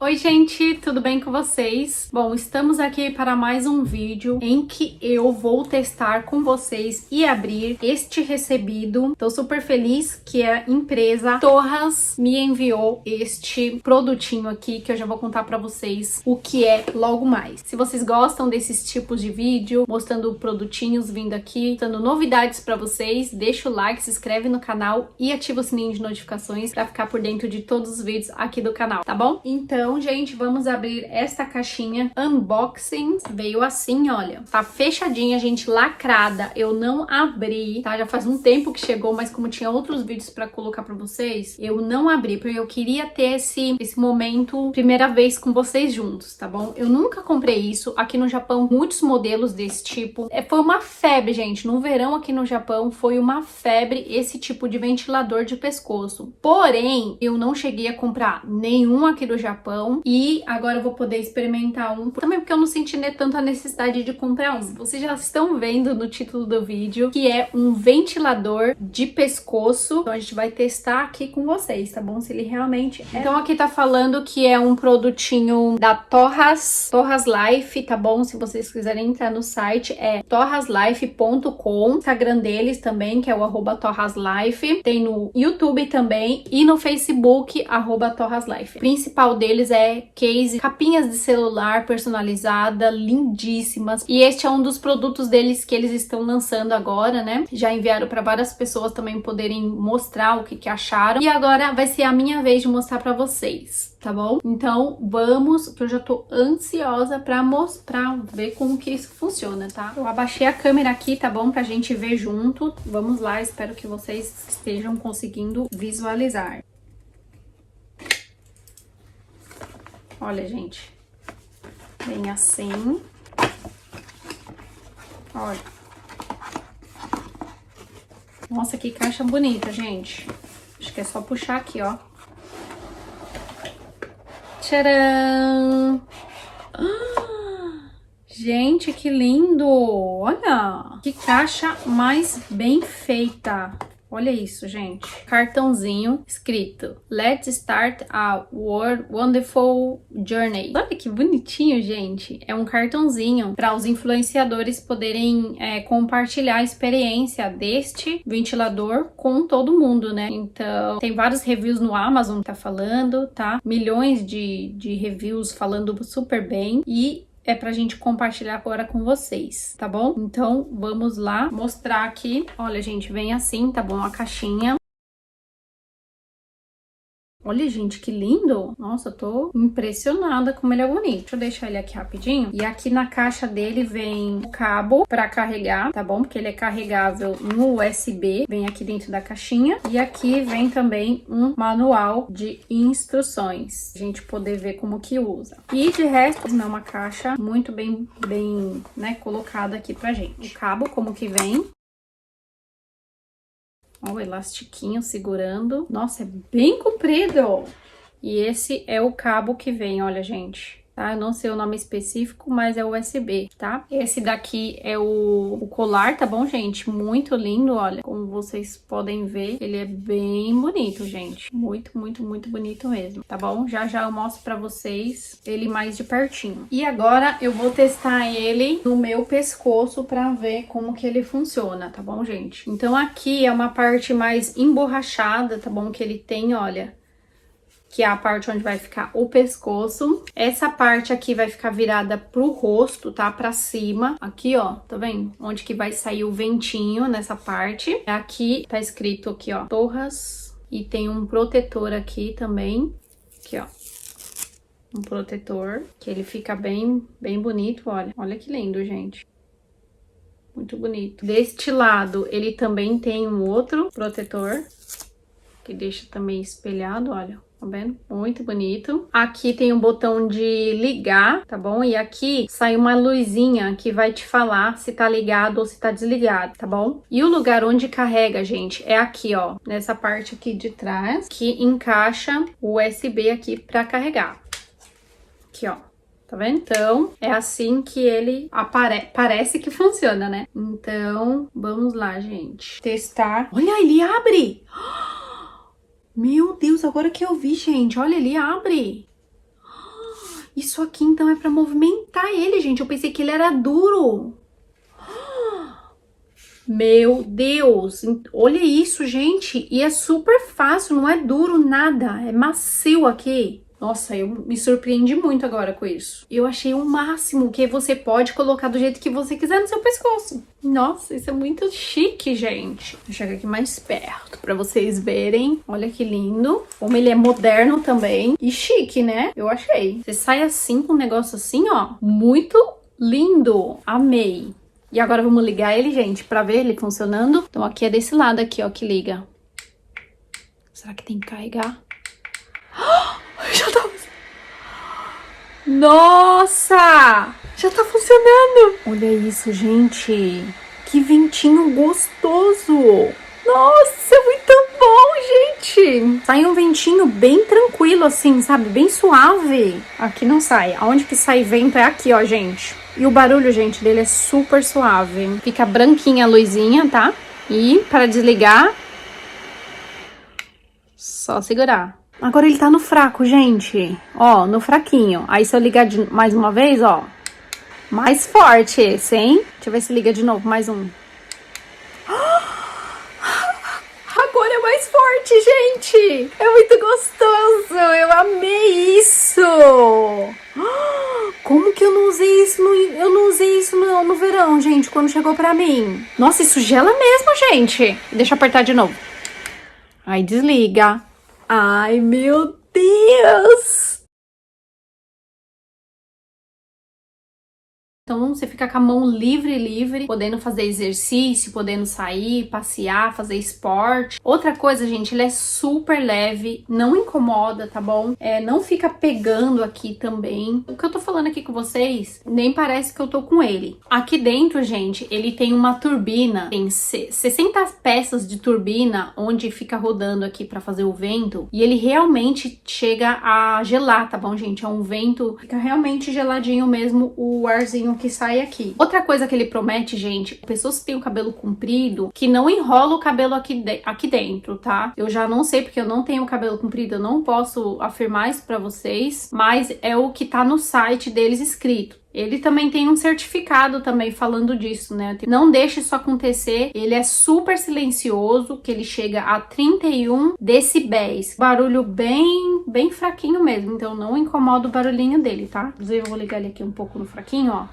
Oi gente, tudo bem com vocês? Bom, estamos aqui para mais um vídeo em que eu vou testar com vocês e abrir este recebido. Tô super feliz que a empresa Torras me enviou este produtinho aqui que eu já vou contar para vocês o que é logo mais. Se vocês gostam desses tipos de vídeo, mostrando produtinhos vindo aqui, dando novidades para vocês, deixa o like, se inscreve no canal e ativa o sininho de notificações para ficar por dentro de todos os vídeos aqui do canal, tá bom? Então, gente, vamos abrir esta caixinha unboxing. Veio assim, olha, tá fechadinha, gente, lacrada. Eu não abri, tá? Já faz um tempo que chegou, mas como tinha outros vídeos pra colocar pra vocês, eu não abri, porque eu queria ter esse momento, primeira vez com vocês juntos, tá bom? Eu nunca comprei isso. Aqui no Japão, muitos modelos desse tipo. Foi uma febre, gente. No verão aqui no Japão, foi uma febre esse tipo de ventilador de pescoço. Porém, eu não cheguei a comprar nenhum aqui do Japão e agora eu vou poder experimentar um, também porque eu não senti tanto a necessidade de comprar um. Vocês já estão vendo no título do vídeo que é um ventilador de pescoço. Então a gente vai testar aqui com vocês, tá bom? Se ele realmente é. Então aqui tá falando que é um produtinho da Torras Life, tá bom? Se vocês quiserem entrar no site, é torraslife.com. Instagram deles também, que é o @torraslife. Tem no YouTube também e no Facebook, @torraslife. O principal deles é case, capinhas de celular personalizada, lindíssimas. E este é um dos produtos deles que eles estão lançando agora, né? Já enviaram para várias pessoas também poderem mostrar o que acharam. E agora vai ser a minha vez de mostrar para vocês, tá bom? Então vamos, que eu já tô ansiosa para mostrar, ver como que isso funciona, tá? Eu abaixei a câmera aqui, tá bom? Pra gente ver junto. Vamos lá, espero que vocês estejam conseguindo visualizar. Olha, gente, bem assim, olha, nossa, que caixa bonita, gente, acho que é só puxar aqui, ó, tcharam, gente, que lindo, olha, que caixa mais bem feita. Olha isso, gente. Cartãozinho escrito Let's start a wonderful journey. Olha que bonitinho, gente. É um cartãozinho para os influenciadores poderem compartilhar a experiência deste ventilador com todo mundo, né? Então, tem vários reviews no Amazon que tá falando, tá? Milhões de reviews falando super bem e é pra gente compartilhar agora com vocês, tá bom? Então, vamos lá mostrar aqui. Olha, gente, vem assim, tá bom? A caixinha. Olha, gente, que lindo! Nossa, eu tô impressionada como ele é bonito. Deixa eu deixar ele aqui rapidinho. E aqui na caixa dele vem o cabo pra carregar, tá bom? Porque ele é carregável no USB. Vem aqui dentro da caixinha. E aqui vem também um manual de instruções. A gente poder ver como que usa. E de resto, é uma caixa muito bem, né, colocada aqui pra gente. O cabo, como que vem. Ó, o elastiquinho segurando. Nossa, é bem comprido. E esse é o cabo que vem, olha, gente. Tá? Eu não sei o nome específico, mas é USB, tá? Esse daqui é o colar, tá bom, gente? Muito lindo, olha. Como vocês podem ver, ele é bem bonito, gente. Muito, muito, muito bonito mesmo, tá bom? Já já eu mostro pra vocês ele mais de pertinho. E agora eu vou testar ele no meu pescoço pra ver como que ele funciona, tá bom, gente? Então aqui é uma parte mais emborrachada, tá bom? Que ele tem, olha, que é a parte onde vai ficar o pescoço. Essa parte aqui vai ficar virada pro rosto, tá? Pra cima. Aqui, ó, tá vendo? Onde que vai sair o ventinho nessa parte. Aqui tá escrito aqui, ó, Torras. E tem um protetor aqui também. Aqui, ó. Um protetor, que ele fica bem bonito, olha. Olha que lindo, gente. Muito bonito. Deste lado, ele também tem um outro protetor, que deixa também espelhado, olha. Tá vendo? Muito bonito. Aqui tem um botão de ligar, tá bom? E aqui sai uma luzinha que vai te falar se tá ligado ou se tá desligado, tá bom? E o lugar onde carrega, gente, é aqui, ó. Nessa parte aqui de trás, que encaixa o USB aqui pra carregar. Aqui, ó. Tá vendo? Então, é assim que ele parece que funciona, né? Então, vamos lá, gente. Testar. Olha, ele abre! Meu Deus, agora que eu vi, gente, olha, ele abre. Isso aqui então é pra movimentar ele, gente. Eu pensei que ele era duro. Meu Deus, olha isso, gente. E é super fácil, não é duro nada. É macio aqui. Nossa, eu me surpreendi muito agora com isso. Eu achei o máximo que você pode colocar do jeito que você quiser no seu pescoço. Nossa, isso é muito chique, gente. Vou chegar aqui mais perto pra vocês verem. Olha que lindo. Como ele é moderno também. E chique, né? Eu achei. Você sai assim com um negócio assim, ó. Muito lindo. Amei. E agora vamos ligar ele, gente, pra ver ele funcionando. Então aqui é desse lado aqui, ó, que liga. Será que tem que carregar? Já tá... Nossa! Já tá funcionando! Olha isso, gente. Que ventinho gostoso! Nossa, muito bom, gente! Sai um ventinho bem tranquilo, assim, sabe? Bem suave. Aqui não sai. Aonde que sai vento é aqui, ó, gente. E o barulho, gente, dele é super suave. Fica branquinha a luzinha, tá? E para desligar, só segurar. Agora ele tá no fraco, gente. Ó, no fraquinho. Aí se eu ligar mais uma vez, ó. Mais forte esse, hein? Deixa eu ver se liga de novo, mais um. Agora é mais forte, gente. É muito gostoso. Eu amei isso. Como que eu não usei isso eu não usei isso no verão, gente, quando chegou pra mim. Nossa, isso gela mesmo, gente. Deixa eu apertar de novo. Aí desliga. Ai, meu Deus! Então você fica com a mão livre, podendo fazer exercício, podendo sair, passear, fazer esporte. Outra coisa, gente, ele é super leve, não incomoda, tá bom? Não fica pegando aqui também. O que eu tô falando aqui com vocês, nem parece que eu tô com ele. Aqui dentro, gente, ele tem uma turbina, tem 60 peças de turbina, onde fica rodando aqui pra fazer o vento. E ele realmente chega a gelar, tá bom, gente? É um vento, fica realmente geladinho mesmo o arzinho que sai aqui. Outra coisa que ele promete, gente, pessoas que têm o cabelo comprido, que não enrola o cabelo aqui dentro, tá? Eu já não sei porque eu não tenho cabelo comprido, eu não posso afirmar isso pra vocês, mas é o que tá no site deles escrito. Ele também tem um certificado também falando disso, né? Não deixe isso acontecer. Ele é super silencioso, que ele chega a 31 decibéis. Barulho bem fraquinho mesmo, então não incomoda o barulhinho dele, tá? Inclusive eu vou ligar ele aqui um pouco no fraquinho, ó.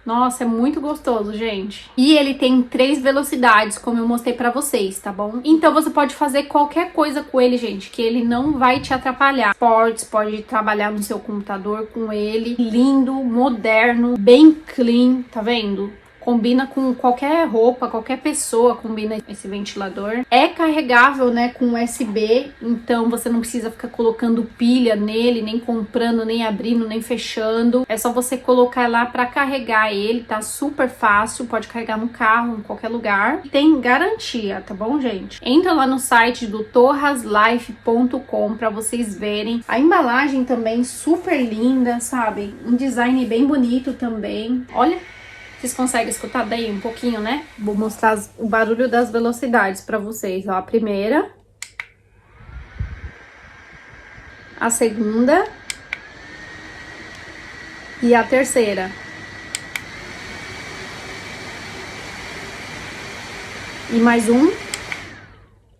Nossa, é muito gostoso, gente. E ele tem 3 velocidades, como eu mostrei pra vocês, tá bom? Então você pode fazer qualquer coisa com ele, gente, que ele não vai te atrapalhar. Esportes, pode trabalhar no seu computador com ele. Lindo, moderno, bem clean, tá vendo? Combina com qualquer roupa, qualquer pessoa combina esse ventilador. É carregável, né, com USB, então você não precisa ficar colocando pilha nele, nem comprando, nem abrindo, nem fechando. É só você colocar lá para carregar ele, tá super fácil, pode carregar no carro, em qualquer lugar. Tem garantia, tá bom, gente? Entra lá no site do torraslife.com para vocês verem. A embalagem também super linda, sabe? Um design bem bonito também. Olha, vocês conseguem escutar daí um pouquinho, né? Vou mostrar o barulho das velocidades pra vocês. Ó, a primeira. A segunda. E a terceira. E mais um.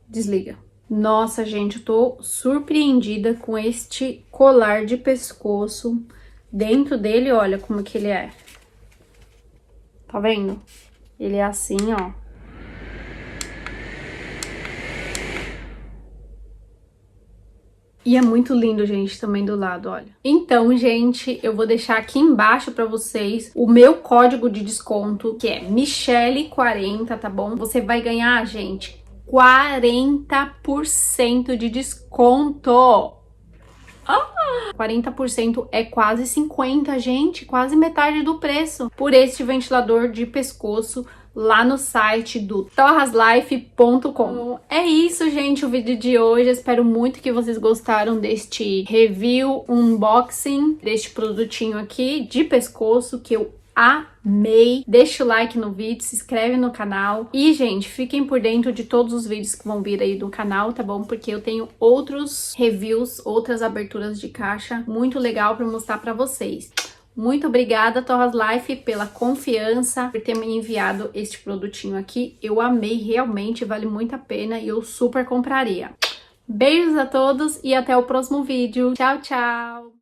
Desliga. Nossa, gente, eu tô surpreendida com este colar de pescoço. Dentro dele, olha como que ele é. Tá vendo? Ele é assim, ó. E é muito lindo, gente, também do lado, olha. Então, gente, eu vou deixar aqui embaixo pra vocês o meu código de desconto, que é Michele40, tá bom? Você vai ganhar, gente, 40% de desconto. 40% é quase 50, gente, quase metade do preço por este ventilador de pescoço lá no site do torraslife.com. Então, é isso, gente, o vídeo de hoje. Eu espero muito que vocês gostaram deste review, unboxing deste produtinho aqui de pescoço que eu amei. Deixa o like no vídeo, se inscreve no canal. E, gente, fiquem por dentro de todos os vídeos que vão vir aí do canal, tá bom? Porque eu tenho outros reviews, outras aberturas de caixa muito legal pra mostrar pra vocês. Muito obrigada, Torras Life, pela confiança, por ter me enviado este produtinho aqui. Eu amei, realmente, vale muito a pena e eu super compraria. Beijos a todos e até o próximo vídeo. Tchau, tchau!